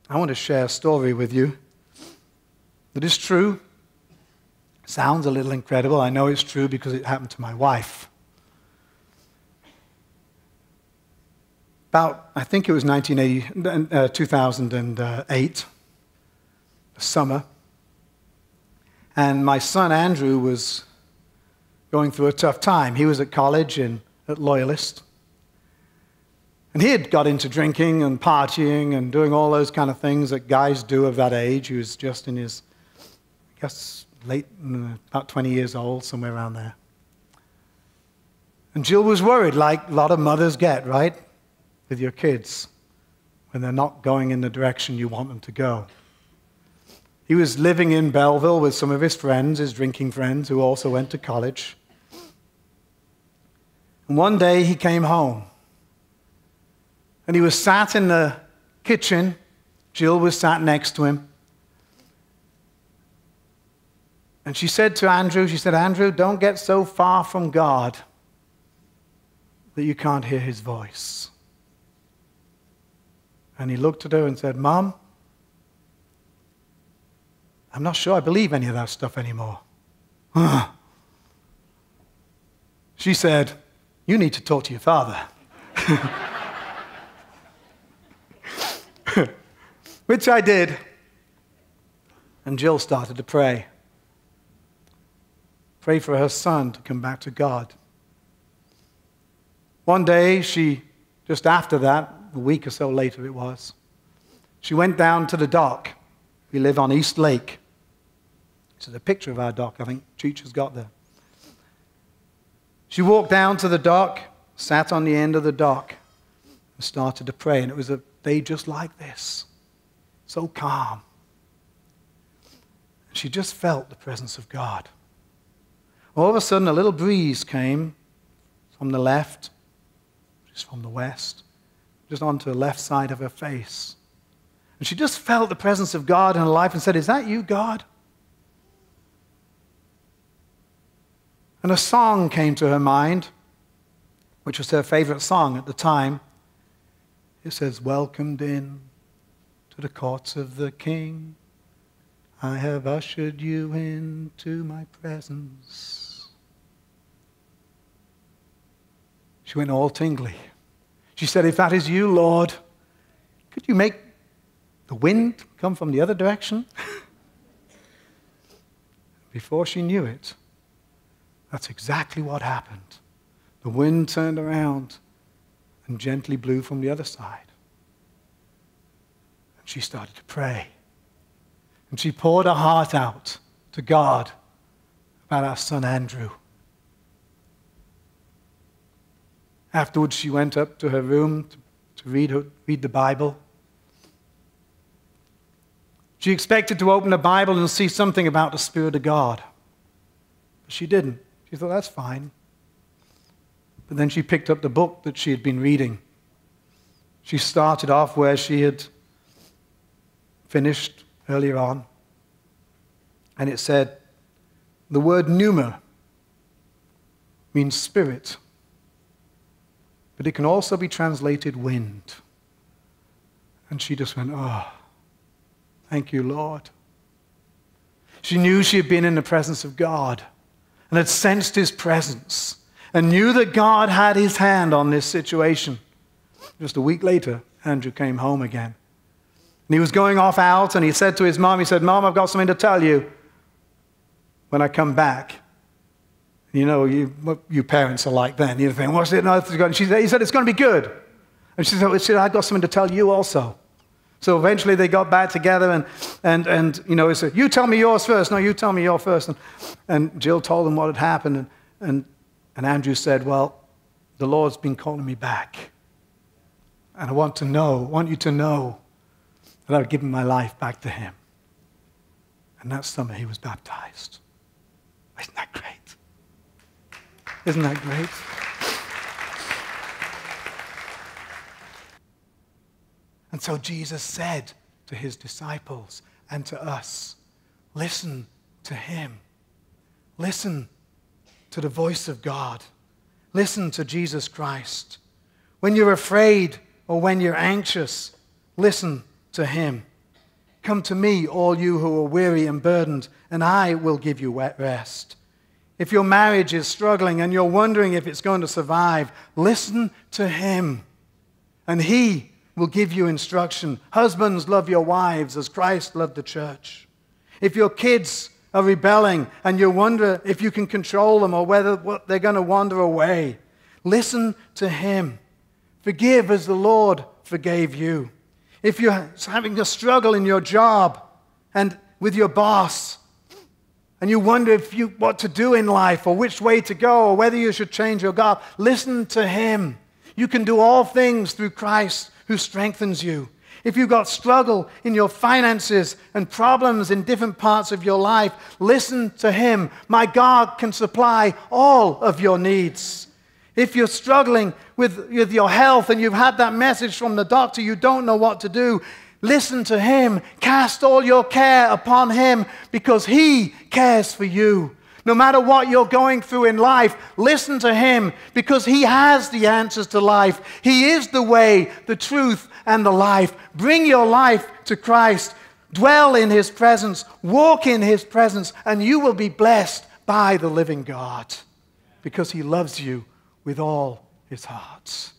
I want to share a story with you that is true. Sounds a little incredible. I know it's true because it happened to my wife. About, I think it was 2008, summer, and my son Andrew was going through a tough time. He was at college at Loyalist, and he had got into drinking and partying and doing all those kind of things that guys do of that age. He was just in his, I guess, late, about 20 years old, somewhere around there. And Jill was worried, like a lot of mothers get, right, with your kids, when they're not going in the direction you want them to go. He was living in Belleville with some of his friends, his drinking friends, who also went to college. And one day he came home, and he was sat in the kitchen. Jill was sat next to him. And she said to Andrew, Andrew, don't get so far from God that you can't hear his voice. And he looked at her and said, Mom, I'm not sure I believe any of that stuff anymore. She said, you need to talk to your father. Which I did. And Jill started to pray. Pray for her son to come back to God. One day, just after that, a week or so later it was, she went down to the dock. We live on East Lake. This is a picture of our dock, I think Cheech has got there. She walked down to the dock, sat on the end of the dock, and started to pray. And it was a day just like this, so calm. And she just felt the presence of God. All of a sudden, a little breeze came from the left, just from the west, just onto the left side of her face. And she just felt the presence of God in her life and said, is that you, God? And a song came to her mind, which was her favorite song at the time. It says, welcomed in to the courts of the King. I have ushered you into my presence. She went all tingly. She said, if that is you, Lord, could you make the wind come from the other direction? Before she knew it, that's exactly what happened. The wind turned around and gently blew from the other side. And she started to pray. And she poured her heart out to God about our son Andrew. Afterwards, she went up to her room to read the Bible. She expected to open the Bible and see something about the Spirit of God. But she didn't. She thought, that's fine. But then she picked up the book that she had been reading. She started off where she had finished earlier on. And it said, the word pneuma means spirit. But it can also be translated wind. And she just went, oh, thank you, Lord. She knew she had been in the presence of God and had sensed his presence and knew that God had his hand on this situation. Just a week later, Andrew came home again. And he was going off out, and he said to his mom, he said, Mom, I've got something to tell you when I come back. You know, you parents are like then. You think, what's it? No, he said, it's going to be good. And she said, I've got something to tell you also. So eventually they got back together and you know, he said, you tell me yours first. No, you tell me yours first. And Jill told him what had happened. And Andrew said, well, the Lord's been calling me back. And I want you to know that I've given my life back to him. And that summer he was baptized. Isn't that great? Isn't that great? And so Jesus said to his disciples and to us, listen to him. Listen to the voice of God. Listen to Jesus Christ. When you're afraid or when you're anxious, listen to him. Come to me, all you who are weary and burdened, and I will give you rest. If your marriage is struggling and you're wondering if it's going to survive, listen to him, and he will give you instruction. Husbands, love your wives as Christ loved the church. If your kids are rebelling and you wonder if you can control them or whether they're going to wander away, listen to him. Forgive as the Lord forgave you. If you're having a struggle in your job and with your boss, and you wonder what to do in life or which way to go or whether you should change your God, listen to him. You can do all things through Christ who strengthens you. If you've got struggle in your finances and problems in different parts of your life, listen to him. My God can supply all of your needs. If you're struggling with your health and you've had that message from the doctor, you don't know what to do, listen to him. Cast all your care upon him because he cares for you. No matter what you're going through in life, listen to him because he has the answers to life. He is the way, the truth, and the life. Bring your life to Christ. Dwell in his presence. Walk in his presence, and you will be blessed by the living God because he loves you with all his heart.